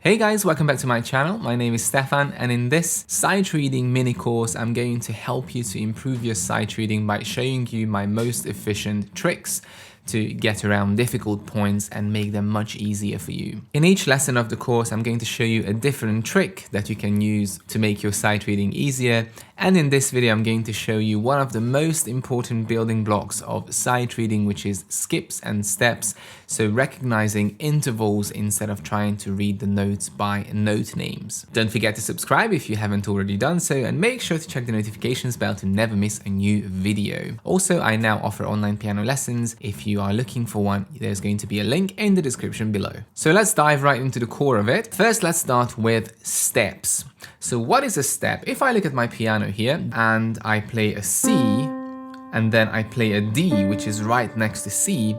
Hey guys, welcome back to my channel. My name is Stefan, and in this sight reading mini course, I'm going to help you to improve your sight reading by showing you my most efficient tricks to get around difficult points and make them much easier for you. In each lesson of the course, I'm going to show you a different trick that you can use to make your sight reading easier. And in this video, I'm going to show you one of the most important building blocks of sight reading, which is skips and steps. So recognizing intervals instead of trying to read the notes by note names. Don't forget to subscribe if you haven't already done so, and make sure to check the notifications bell to never miss a new video. Also, I now offer online piano lessons. If you are looking for one, there's going to be a link in the description below. So let's dive right into the core of it. First, let's start with steps. So what is a step? If I look at my piano here and I play a C and then I play a D, which is right next to C,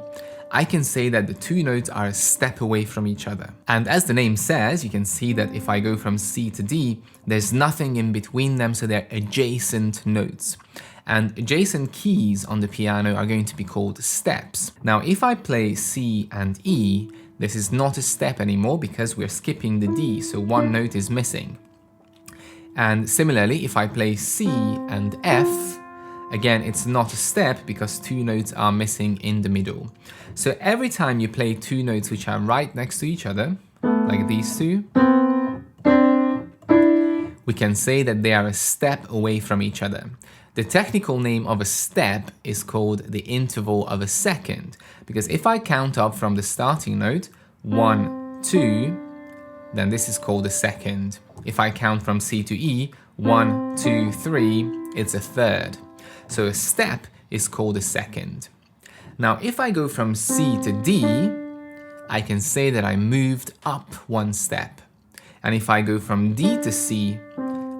I can say that the two notes are a step away from each other. And as the name says, you can see that if I go from C to D, there's nothing in between them, so they're adjacent notes. And adjacent keys on the piano are going to be called steps. Now, if I play C and E, this is not a step anymore because we're skipping the D, so one note is missing. And similarly, if I play C and F, again, it's not a step because two notes are missing in the middle. So every time you play two notes which are right next to each other, like these two, we can say that they are a step away from each other. The technical name of a step is called the interval of a second, because if I count up from the starting note, 1, 2, then this is called a second. If I count from C to E, 1, 2, 3, it's a third. So a step is called a second. Now, if I go from C to D, I can say that I moved up one step. And if I go from D to C,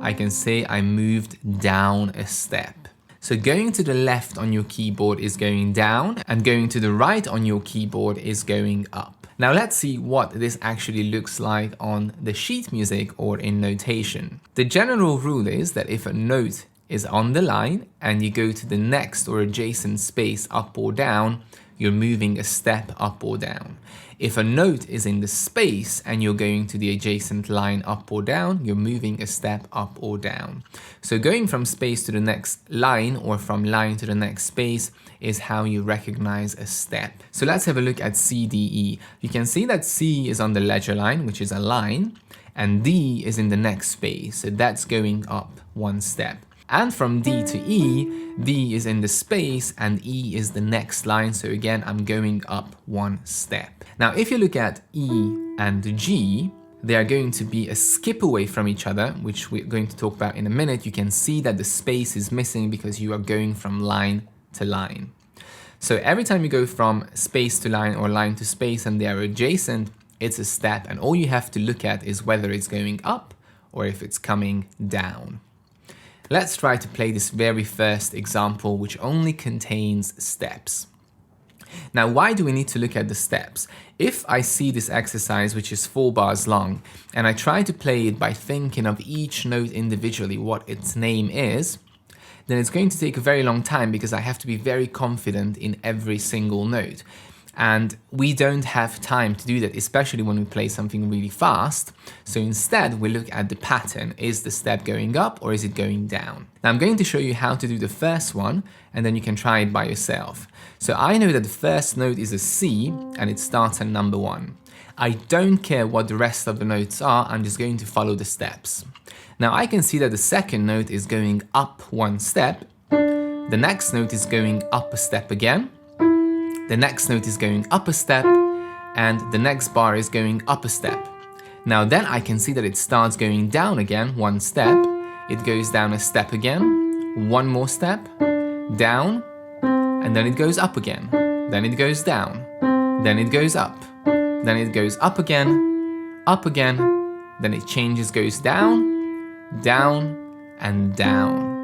I can say I moved down a step. So going to the left on your keyboard is going down, and going to the right on your keyboard is going up. Now let's see what this actually looks like on the sheet music or in notation. The general rule is that if a note is on the line and you go to the next or adjacent space up or down, you're moving a step up or down. If a note is in the space and you're going to the adjacent line up or down, you're moving a step up or down. So going from space to the next line or from line to the next space is how you recognize a step. So let's have a look at C, D, E. You can see that C is on the ledger line, which is a line, and D is in the next space, so that's going up one step. And from D to E, D is in the space and E is the next line, so again I'm going up one step. Now if you look at E and G, they are going to be a skip away from each other, which we're going to talk about in a minute. You can see that the space is missing because you are going from line to line. So every time you go from space to line or line to space and they are adjacent, it's a step, and all you have to look at is whether it's going up or if it's coming down. Let's try to play this very first example, which only contains steps. Now, why do we need to look at the steps? If I see this exercise, which is 4 bars long, and I try to play it by thinking of each note individually, what its name is, then it's going to take a very long time because I have to be very confident in every single note. And we don't have time to do that, especially when we play something really fast. So instead, we look at the pattern. Is the step going up or is it going down? Now I'm going to show you how to do the first one, and then you can try it by yourself. So I know that the first note is a C and it starts at number 1. I don't care what the rest of the notes are, I'm just going to follow the steps. Now I can see that the second note is going up one step. The next note is going up a step again. The next note is going up a step, and the next bar is going up a step. Now then I can see that it starts going down again, one step. It goes down a step again, one more step, down, and then it goes up again. Then it goes down, then it goes up, then it goes up again, then it changes, goes down, down, and down.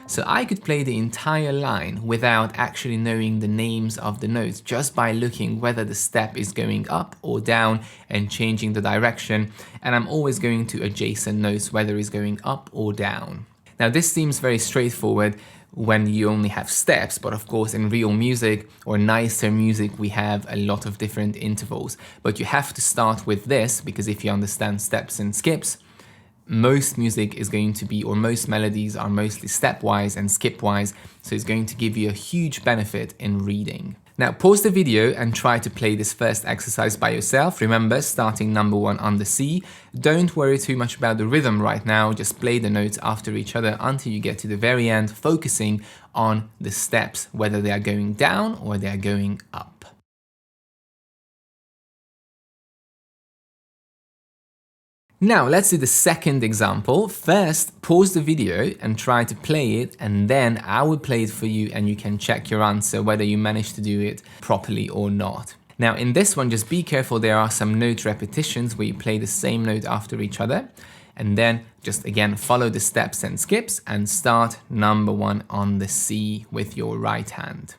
So I could play the entire line without actually knowing the names of the notes, just by looking whether the step is going up or down and changing the direction, and I'm always going to adjacent notes whether it's going up or down. Now this seems very straightforward. when you only have steps, but of course in real music or nicer music we have a lot of different intervals. But you have to start with this because if you understand steps and skips, most music is going to be, or most melodies are mostly stepwise and skipwise, so it's going to give you a huge benefit in reading. Now pause the video and try to play this first exercise by yourself. Remember, starting number 1 on the C. Don't worry too much about the rhythm right now, just play the notes after each other until you get to the very end, focusing on the steps, whether they are going down or they are going up. Now let's do the second example. First, pause the video and try to play it, and then I will play it for you and you can check your answer whether you managed to do it properly or not. Now in this one, just be careful, there are some note repetitions where you play the same note after each other, and then just again follow the steps and skips and start number 1 on the C with your right hand.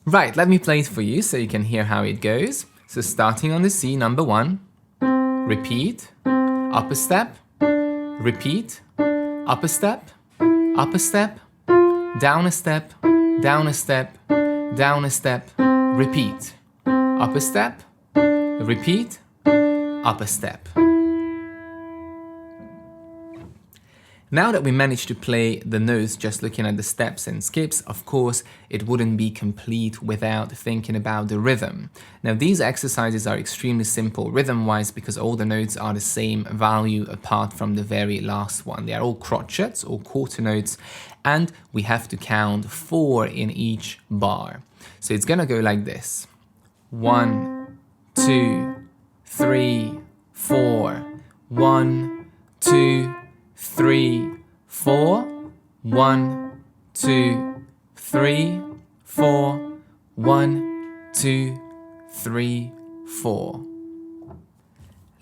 Right, let me play it for you so you can hear how it goes. So starting on the C, number 1, repeat, up a step, repeat, up a step, down a step, down a step, down a step, repeat, up a step, repeat, up a step. Now that we managed to play the notes just looking at the steps and skips, of course, it wouldn't be complete without thinking about the rhythm. Now these exercises are extremely simple rhythm-wise because all the notes are the same value apart from the very last one. They are all crotchets or quarter notes, and we have to count 4 in each bar. So it's gonna go like this. 1, 2, 3, 4. 1, 2, 3, 4. 1, 2, 3, 4. 1, 2, 3, 4.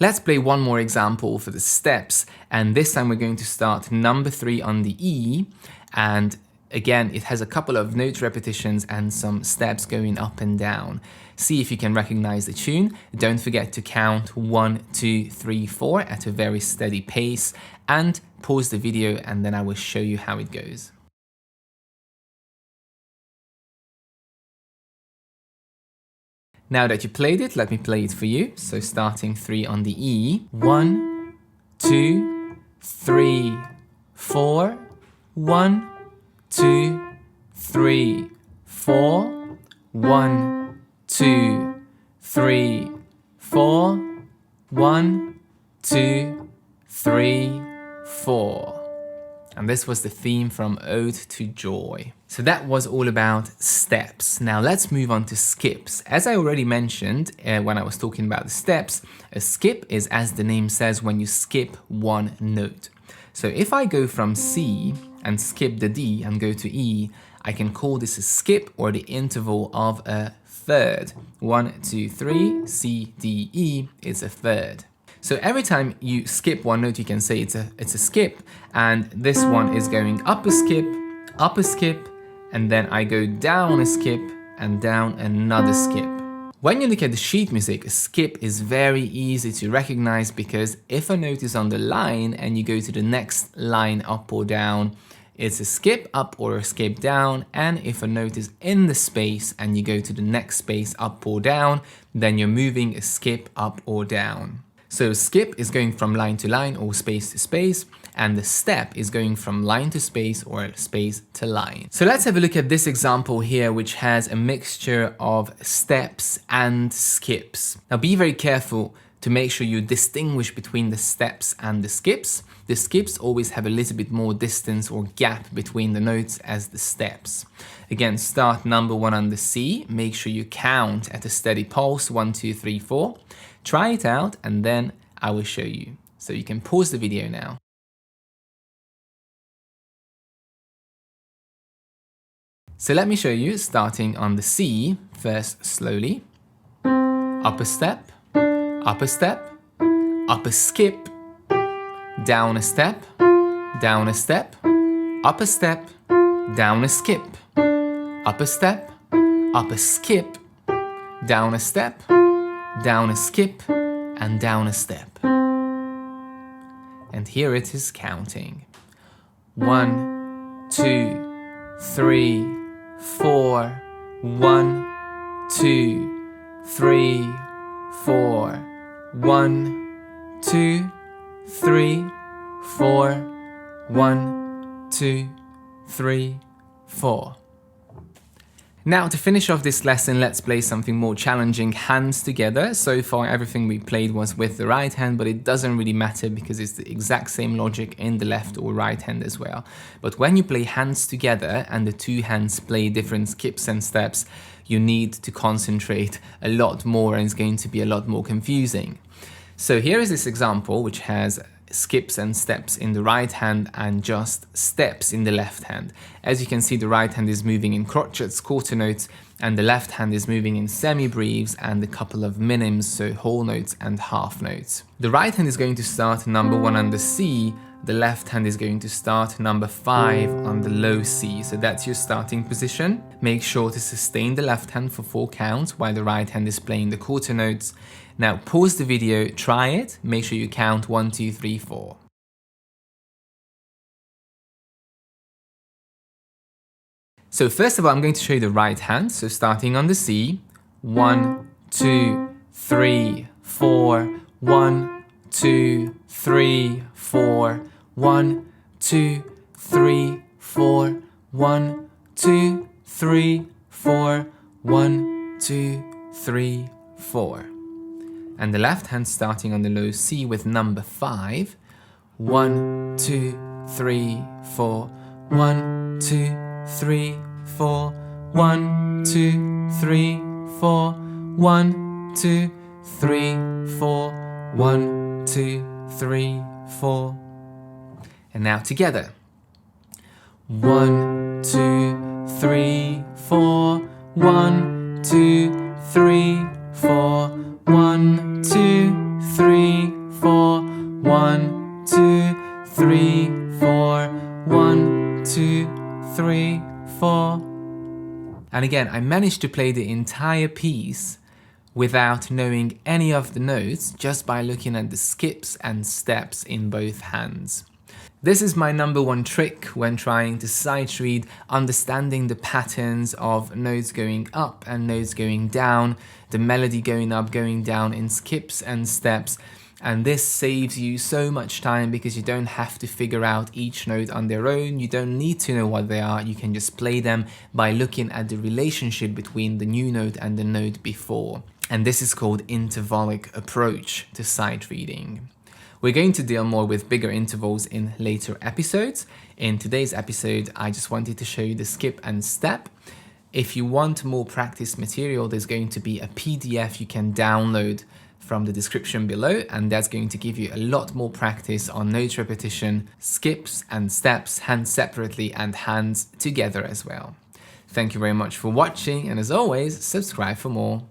Let's play one more example for the steps, and this time we're going to start number 3 on the E, and again it has a couple of note repetitions and some steps going up and down. See if you can recognize the tune. Don't forget to count 1, 2, 3, 4 at a very steady pace, and pause the video and then I will show you how it goes. Now that you played it, let me play it for you. So starting 3 on the E. 1, 2, 3, 4. 1, 2, 3, 4. 1, 2, 3, 4. 1, 2, 3, 4. And this was the theme from Ode to Joy. So that was all about steps. Now let's move on to skips. As I already mentioned when I was talking about the steps, a skip is, as the name says, when you skip one note. So if I go from C and skip the D and go to E, I can call this a skip, or the interval of a third. 1, 2, 3, C, D, E is a third. So every time you skip one note, you can say it's a skip, and this one is going up a skip, and then I go down a skip and down another skip. When you look at the sheet music, a skip is very easy to recognize because if a note is on the line and you go to the next line up or down, it's a skip up or a skip down, and if a note is in the space and you go to the next space up or down, then you're moving a skip up or down. So skip is going from line to line or space to space, and the step is going from line to space or space to line. So let's have a look at this example here, which has a mixture of steps and skips. Now be very careful to make sure you distinguish between the steps and the skips. The skips always have a little bit more distance or gap between the notes as the steps. Again, start number 1 on the C, make sure you count at a steady pulse, 1, 2, 3, 4. Try it out and then I will show you. So you can pause the video now. So let me show you, starting on the C, first slowly. Up a step, up a step, up a skip, down a step, down a step, up a step, down a skip, up a step, up a skip, down a step, down a skip, and down a step. And here it is counting. 1, 2, 3, 4. 1, 2, 3, 4. 1, 2, 3, 4. 1, 2, 3, 4. Now to finish off this lesson, let's play something more challenging, hands together. So far everything we played was with the right hand, but it doesn't really matter because it's the exact same logic in the left or right hand as well. But when you play hands together and the two hands play different skips and steps, you need to concentrate a lot more and it's going to be a lot more confusing. So here is this example which has skips and steps in the right hand and just steps in the left hand. As you can see, the right hand is moving in crotchets, quarter notes, and the left hand is moving in semibreves and a couple of minims, so whole notes and half notes. The right hand is going to start number 1 on the C, the left hand is going to start number 5 on the low C, so that's your starting position. Make sure to sustain the left hand for 4 counts while the right hand is playing the quarter notes. Now pause the video, try it, make sure you count 1, 2, 3, 4. So first of all, I'm going to show you the right hand, so starting on the C, 1, 2, 3, 4, 1, 2, 3, 4, 1, 2, 3, 4, 1, 2, 3, 4, 1, 2, 3, 4. And the left hand starting on the low C with number 5, 1, 2, 3, 4, 1, 2, 3, 4, 1, 2, 3, 4, 1, 2, 3, 4, 1, 2, 3, 4. And now together. 1, 2, 3, 4, 1, 2, 3, 4, 1, 2, 3, 4, 1, 2, 3, 4, 1, 2, 3, 4. And again, I managed to play the entire piece without knowing any of the notes, just by looking at the skips and steps in both hands. This is my number 1 trick when trying to sight read, understanding the patterns of notes going up and notes going down, the melody going up, going down in skips and steps. And this saves you so much time because you don't have to figure out each note on their own. You don't need to know what they are. You can just play them by looking at the relationship between the new note and the note before. And this is called intervallic approach to sight reading. We're going to deal more with bigger intervals in later episodes. In today's episode, I just wanted to show you the skip and step. If you want more practice material, there's going to be a PDF you can download from the description below, and that's going to give you a lot more practice on note repetition, skips and steps, hands separately and hands together as well. Thank you very much for watching, and as always, subscribe for more.